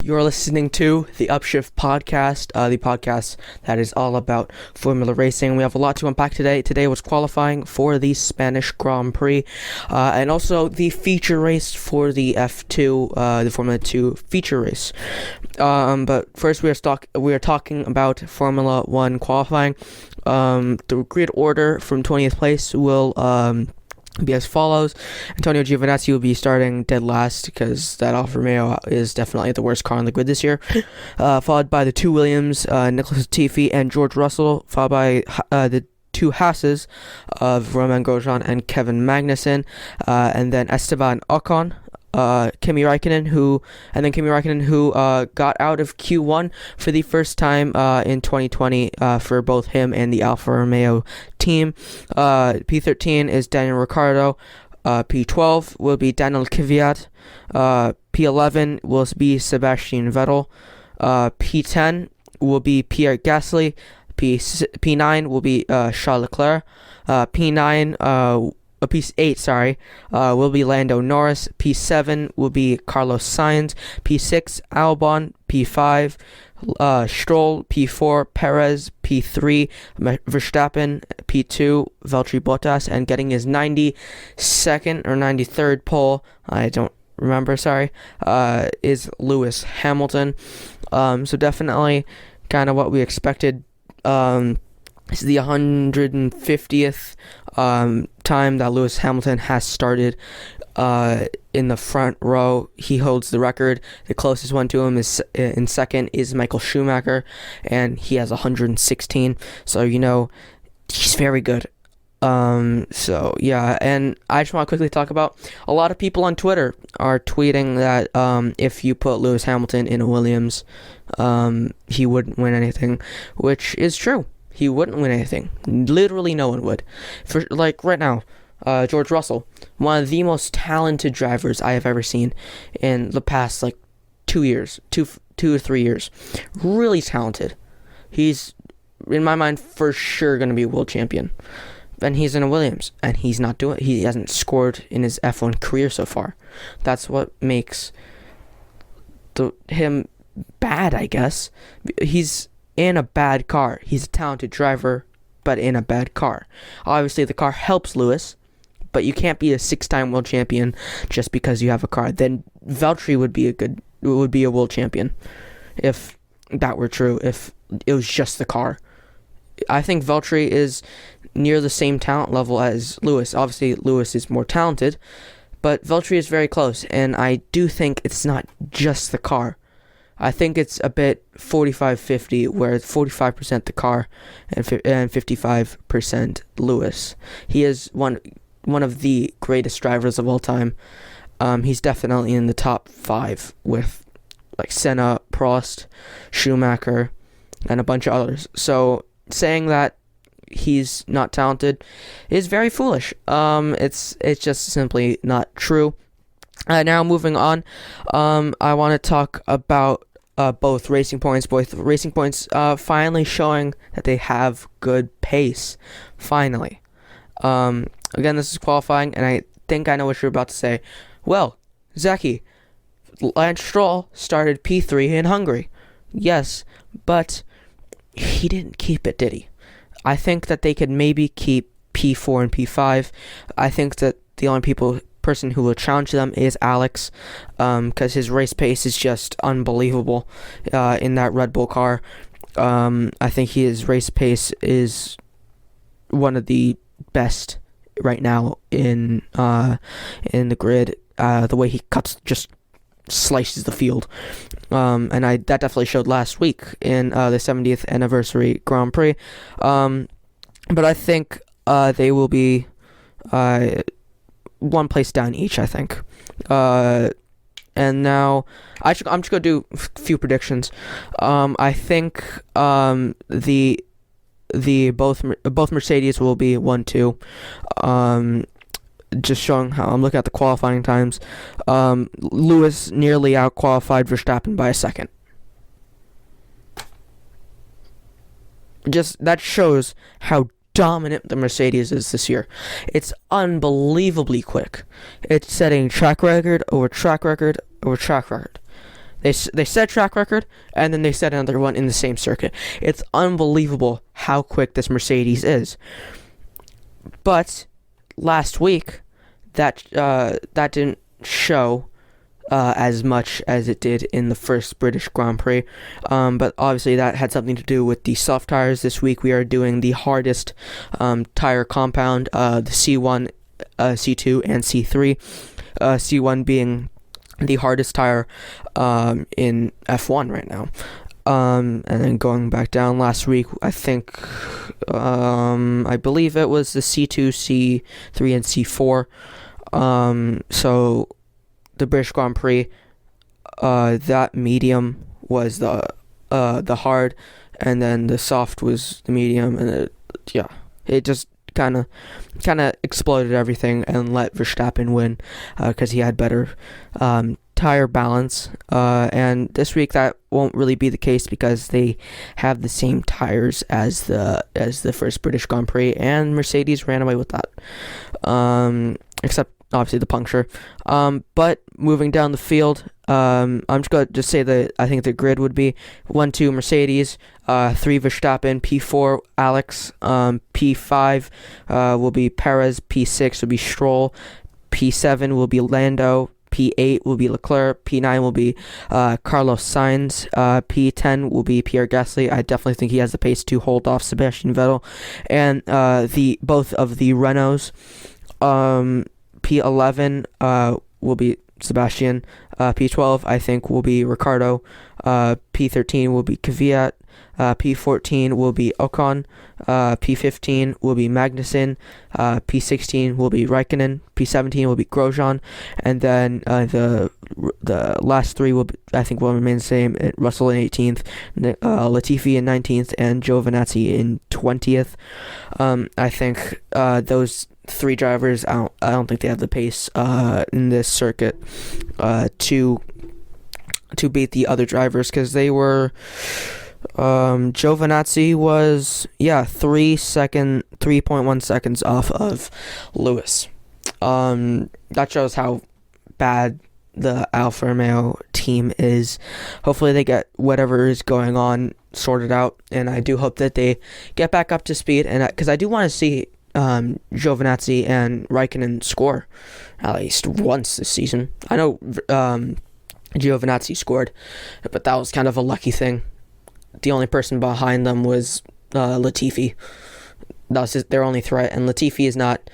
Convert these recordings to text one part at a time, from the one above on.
You're listening to the Upshift podcast, the podcast that is all about Formula Racing. We have a lot to unpack today. Today was qualifying for the Spanish Grand Prix, and also the feature race for the F2, the Formula 2 feature race. But first, we are talking about Formula 1 qualifying. The grid order from 20th place will be as follows. Antonio Giovinazzi will be starting dead last because that Alfa Romeo is definitely the worst car on the grid this year, followed by the two Williams, Nicholas Latifi and George Russell, followed by the two Haas's of Romain Grosjean and Kevin Magnussen, and then Esteban Ocon, Kimi Räikkönen, who got out of Q1 for the first time in 2020 for both him and the Alfa Romeo team. P13 is Daniel Ricciardo. P12 will be Daniel Kvyat. P11 will be Sebastian Vettel. P10 will be Pierre Gasly. P9 will be Charles Leclerc. P8 will be Lando Norris. P7 will be Carlos Sainz. P6 Albon. P5 Stroll. P4 Perez. P3 Verstappen. P2 Valtteri Bottas, and getting his 92nd or 93rd pole, I don't remember, is Lewis Hamilton. So definitely kind of what we expected. This is the 150th time that Lewis Hamilton has started in the front row. He holds the record. The closest one to him is in second is Michael Schumacher, and he has 116. So he's very good. So yeah, and I just want to quickly talk about a lot of people on Twitter are tweeting that if you put Lewis Hamilton in a Williams, he wouldn't win anything, which is true. He wouldn't win anything. Literally no one would. For right now, George Russell, one of the most talented drivers I have ever seen in the past 2 or 3 years. Really talented. He's, in my mind, for sure going to be a world champion. And he's in a Williams, and he hasn't scored in his F1 career so far. That's what makes him bad, I guess. He's in a bad car. He's a talented driver, but in a bad car. Obviously, the car helps Lewis, but you can't be a 6-time world champion just because you have a car. Then Valtteri would be a world champion if that were true, if it was just the car. I think Valtteri is near the same talent level as Lewis. Obviously, Lewis is more talented, but Valtteri is very close, and I do think it's not just the car. I think it's a bit 45-50, where it's 45% the car and 55% Lewis. He is one of the greatest drivers of all time. He's definitely in the top 5 with Senna, Prost, Schumacher, and a bunch of others. So saying that he's not talented is very foolish. It's just simply not true. Now moving on, I want to talk about both Racing Points. Both Racing Points finally showing that they have good pace. Finally. Again, this is qualifying, and I think I know what you're about to say. Well, Zeki, Lance Stroll started P3 in Hungary. Yes, but he didn't keep it, did he? I think that they could maybe keep P4 and P5. I think that the only person who will challenge them is Alex, because his race pace is just unbelievable in that Red Bull car. I think his race pace is one of the best right now in the grid. The way he just slices the field, and that definitely showed last week in the 70th anniversary Grand Prix. But I think they will be one place down each, I think. And now I'm just gonna do a few predictions. I think the both Mercedes will be 1-2. Just showing how I'm looking at the qualifying times. Lewis nearly out-qualified Verstappen by a second. That shows how dominant the Mercedes is this year. It's unbelievably quick. It's setting track record over track record over track record. They set track record, and then they set another one in the same circuit. It's unbelievable how quick this Mercedes is. But last week, that didn't show as much as it did in the first British Grand Prix. But obviously that had something to do with the soft tires. This week we are doing the hardest tire compound, the C1, C2, and C3. C1 being the hardest tire in F1 right now. And then going back down last week, I think, I believe it was the C2, C3, and C4. So the British Grand Prix, that medium was the hard, and then the soft was the medium, and it just kind of exploded everything and let Verstappen win because he had better tire balance. And this week that won't really be the case because they have the same tires as the first British Grand Prix, and Mercedes ran away with that. Except obviously the puncture. But moving down the field, I'm just going to say that I think the grid would be 1-2 Mercedes, 3 Verstappen, P4 Alex, P5 will be Perez, P6 will be Stroll, P7 will be Lando, P8 will be Leclerc, P9 will be Carlos Sainz, P10 will be Pierre Gasly. I definitely think he has the pace to hold off Sebastian Vettel, and both of the Renaults. P11 will be Sebastian. P12 I think will be Ricardo. P13 will be Kvyat. P14 will be Ocon. P15 will be Magnussen. P16 will be Raikkonen. P17 will be Grosjean, and then the last three will remain the same. Russell in 18th, Latifi in 19th, and Giovinazzi in 20th. I think those three drivers, I don't think they have the pace in this circuit to beat the other drivers, because they were Giovinazzi was 3.1 seconds off of Lewis. That shows how bad the Alfa Romeo team is. Hopefully they get whatever is going on sorted out, and I do hope that they get back up to speed, and because I do want to see Giovinazzi and Raikkonen score at least once this season. I know Giovinazzi scored, but that was kind of a lucky thing. The only person behind them was Latifi. That was their only threat, and Latifi is not,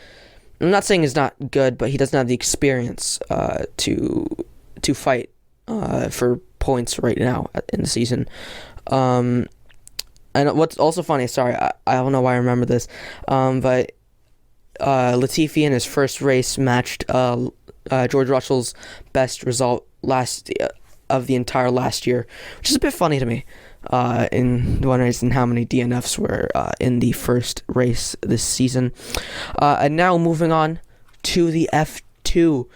I'm not saying he's not good, but he doesn't have the experience to fight for points right now in the season. And what's also funny, sorry, I don't know why I remember this, but Latifi in his first race matched George Russell's best result of the entire last year, which is a bit funny to me. In one race, and how many DNFs were in the first race this season. And now moving on to the F2,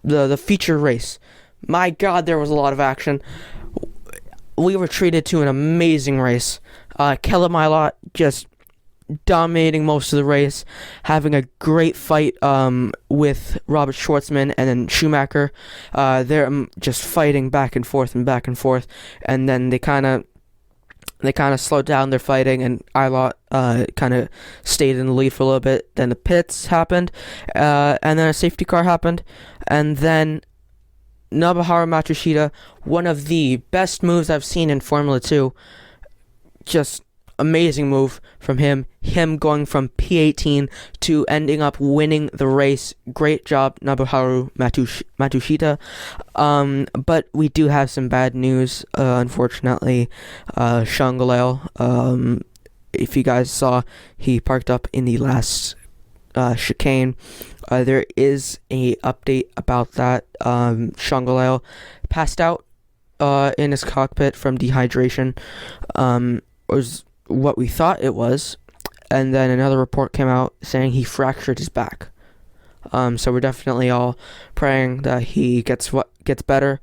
the feature race. My God, there was a lot of action. We were treated to an amazing race. Ilott just dominating most of the race, having a great fight with Robert Schwartzman and then Schumacher. They're just fighting back and forth, and then they kind of slowed down their fighting, and Ilott kind of stayed in the lead for a little bit. Then the pits happened, and then a safety car happened, and then Nobuharu Matsushita, one of the best moves I've seen in Formula 2, just amazing move from him going from P18 to ending up winning the race. Great job, Nobuharu Matsushita. But we do have some bad news, unfortunately. Sean Geleal, if you guys saw, he parked up in the last chicane. There is a update about that. Sean Geleal passed out in his cockpit from dehydration. Was what we thought it was, and then another report came out saying he fractured his back. So we're definitely all praying that he gets better.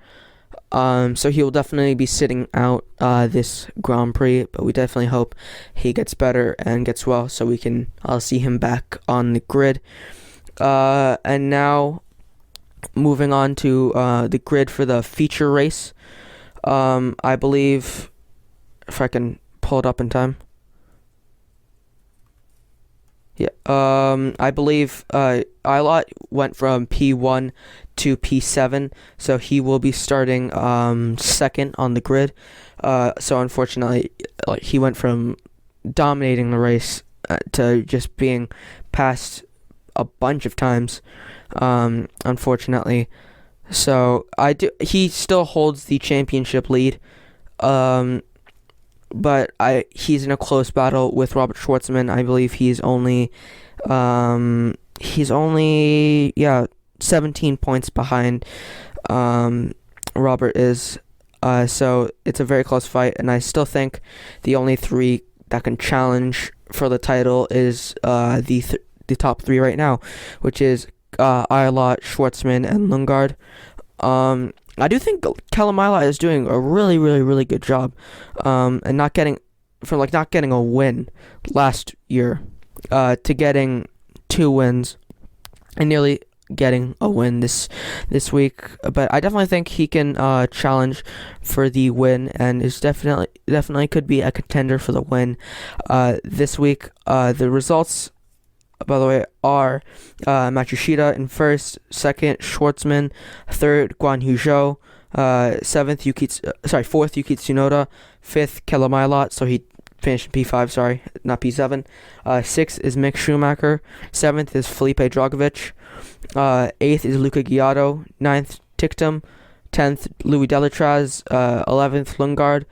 So he will definitely be sitting out this Grand Prix, but we definitely hope he gets better and gets well, so we can see him back on the grid. And now moving on to the grid for the feature race. I believe, if I can pull it up in time. Yeah. I believe Ilott went from P1 to P7, so he will be starting second on the grid. So unfortunately, he went from dominating the race to just being passed a bunch of times. Unfortunately, so he still holds the championship lead. But he's in a close battle with Robert Schwartzman. I believe he's only 17 points behind Robert is. So it's a very close fight, and I still think the only three that can challenge for the title is the top three right now, which is Ilott, Schwartzman, and Lundgaard. I do think Callum Ilott is doing a really, really, really good job, and not getting a win last year, to getting 2 wins, and nearly getting a win this week. But I definitely think he can challenge for the win, and is definitely could be a contender for the win this week. The results, by the way, are Matsushita in first, second Schwartzman, third Guan Yu Zhou, fourth Yuki Tsunoda, fifth Callum Ilott, so he finished in P5, sorry, not P7. Sixth is Mick Schumacher, seventh is Felipe Drugovich, eighth is Luca Giotto, ninth Tictum, 10th Louis Delatraz, 11th Lundgaard,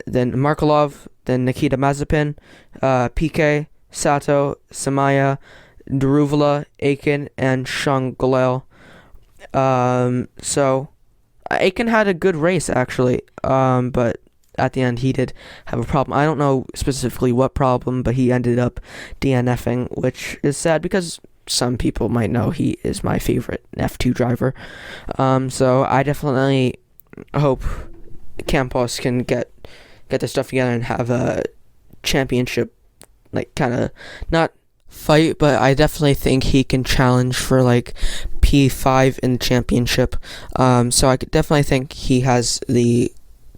then Markelov, then Nikita Mazepin, PK, Sato, Samaya, Daruvala, Aiken, and Sean Geleal. So Aiken had a good race actually, but at the end he did have a problem. I don't know specifically what problem, but he ended up DNFing, which is sad because some people might know he is my favorite F2 driver. So I definitely hope Campos can get their stuff together and have a championship, kind of not fight, but I definitely think he can challenge for P5 in the championship. So I could definitely think he has the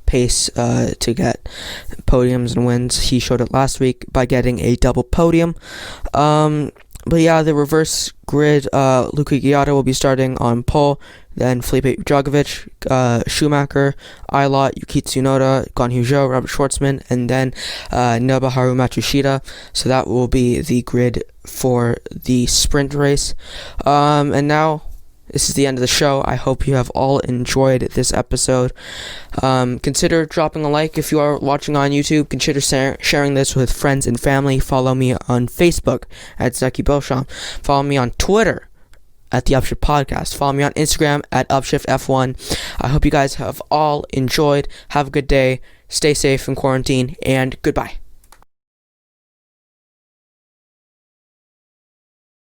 pace to get podiums and wins. He showed it last week by getting a double podium. But yeah, the reverse grid, Luca Giotto will be starting on pole, then Felipe Drugovich, Schumacher, Ilott, Yuki Tsunoda, Guan Yu Zhou, Robert Schwartzman, and then Nobuharu Matsushita. So that will be the grid for the sprint race. And now, this is the end of the show. I hope you have all enjoyed this episode. Consider dropping a like if you are watching on YouTube. Consider sharing this with friends and family. Follow me on Facebook at Zeki Beauchamp. Follow me on Twitter at the Upshift Podcast. Follow me on Instagram at UpshiftF1. I hope you guys have all enjoyed. Have a good day. Stay safe in quarantine, and goodbye.